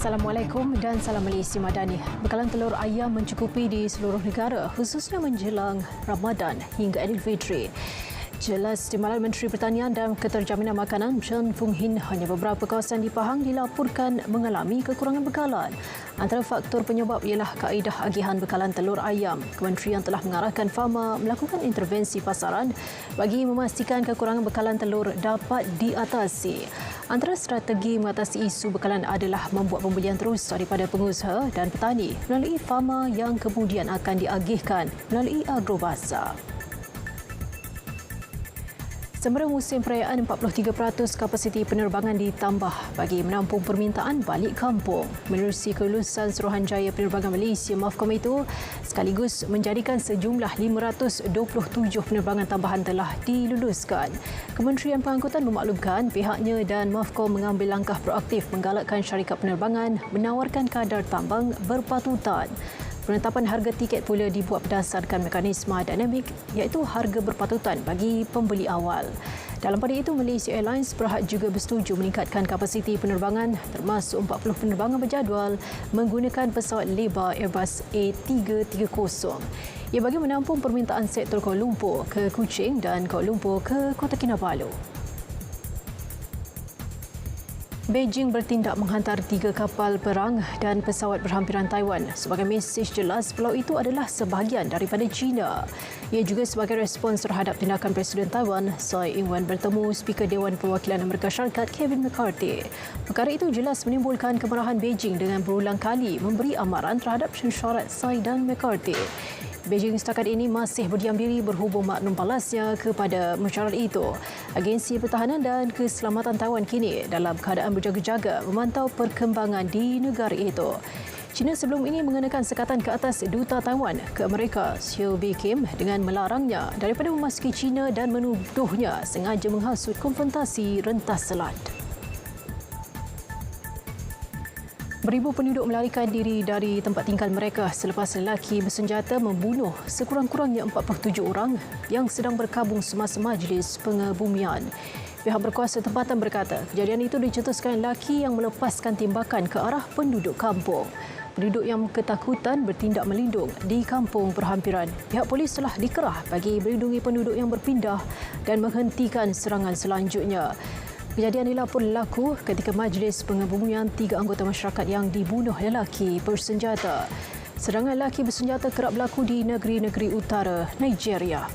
Assalamualaikum dan salam Malaysia Madani. Bekalan telur ayam mencukupi di seluruh negara, khususnya menjelang Ramadan hingga Aidilfitri. Jelas Timbalan Menteri Pertanian dan Keterjaminan Makanan Chen Fung Hin, hanya beberapa kawasan di Pahang dilaporkan mengalami kekurangan bekalan. Antara faktor penyebab ialah kaedah agihan bekalan telur ayam. Kementerian telah mengarahkan Fama melakukan intervensi pasaran bagi memastikan kekurangan bekalan telur dapat diatasi. Antara strategi mengatasi isu bekalan adalah membuat pembelian terus daripada pengusaha dan petani melalui Fama yang kemudian akan diagihkan melalui Agrobazar. Sembera musim perayaan, 43% kapasiti penerbangan ditambah bagi menampung permintaan balik kampung. Menerusi kelulusan Suruhanjaya Penerbangan Malaysia MAFCOM itu, sekaligus menjadikan sejumlah 527 penerbangan tambahan telah diluluskan. Kementerian Pengangkutan memaklumkan pihaknya dan MAFCOM mengambil langkah proaktif menggalakkan syarikat penerbangan menawarkan kadar tambang berpatutan. Penetapan harga tiket pula dibuat berdasarkan mekanisme dinamik, iaitu harga berpatutan bagi pembeli awal. Dalam pada itu, Malaysia Airlines berhad juga bersetuju meningkatkan kapasiti penerbangan termasuk 40 penerbangan berjadual menggunakan pesawat lebar Airbus A330. Ia bagi menampung permintaan sektor Kuala Lumpur ke Kuching dan Kuala Lumpur ke Kota Kinabalu. Beijing bertindak menghantar 3 kapal perang dan pesawat berhampiran Taiwan sebagai mesej jelas pulau itu adalah sebahagian daripada China. Ia juga sebagai respons terhadap tindakan Presiden Taiwan, Tsai Ing-wen, bertemu Speaker Dewan Perwakilan Amerika Syarikat Kevin McCarthy. Perkara itu jelas menimbulkan kemarahan Beijing dengan berulang kali memberi amaran terhadap syarat Tsai dan McCarthy. Beijing setakat ini masih berdiam diri berhubung maklum balasnya kepada mesyuarat itu. Agensi Pertahanan dan Keselamatan Taiwan kini dalam keadaan berjaga-jaga memantau perkembangan di negara itu. China sebelum ini mengenakan sekatan ke atas Duta Taiwan ke Amerika, Xiu Bi Kim, dengan melarangnya daripada memasuki China dan menuduhnya sengaja menghasut konfrontasi rentas selat. Beribu penduduk melarikan diri dari tempat tinggal mereka selepas lelaki bersenjata membunuh sekurang-kurangnya 47 orang yang sedang berkabung semasa majlis pengebumian. Pihak berkuasa tempatan berkata kejadian itu dicetuskan lelaki yang melepaskan tembakan ke arah penduduk kampung. Penduduk yang ketakutan bertindak melindung di kampung berhampiran. Pihak polis telah dikerah bagi melindungi penduduk yang berpindah dan menghentikan serangan selanjutnya. Kejadian dilaporkan berlaku ketika majlis pengebumian 3 anggota masyarakat yang dibunuh lelaki bersenjata. Serangan lelaki bersenjata kerap berlaku di negeri-negeri utara Nigeria.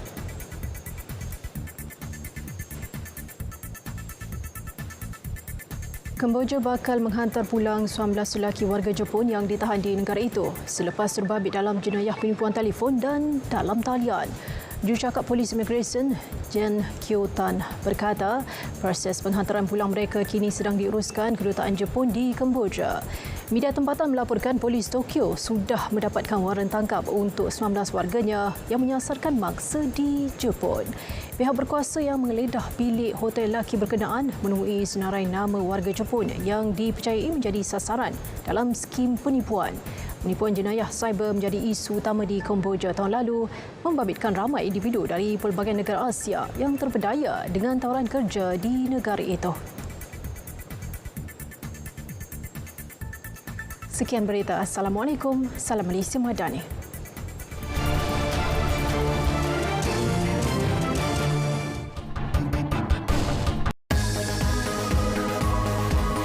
Kemboja bakal menghantar pulang 19 lelaki warga Jepun yang ditahan di negara itu selepas terbabit dalam jenayah penipuan telefon dan dalam talian. Jurucakap Polis Immigration Jen Kyo Tan berkata proses penghantaran pulang mereka kini sedang diuruskan Kedutaan Jepun di Kemboja. Media tempatan melaporkan polis Tokyo sudah mendapatkan waran tangkap untuk 19 warganya yang menyasarkan mangsa di Jepun. Pihak berkuasa yang menggeledah bilik hotel lelaki berkenaan menemui senarai nama warga Jepun yang dipercayai menjadi sasaran dalam skim penipuan. Penipuan jenayah cyber menjadi isu utama di Kemboja tahun lalu, membabitkan ramai individu dari pelbagai negara Asia yang terpedaya dengan tawaran kerja di negara itu. Sekian berita. Assalamualaikum. Salam Malaysia Madani.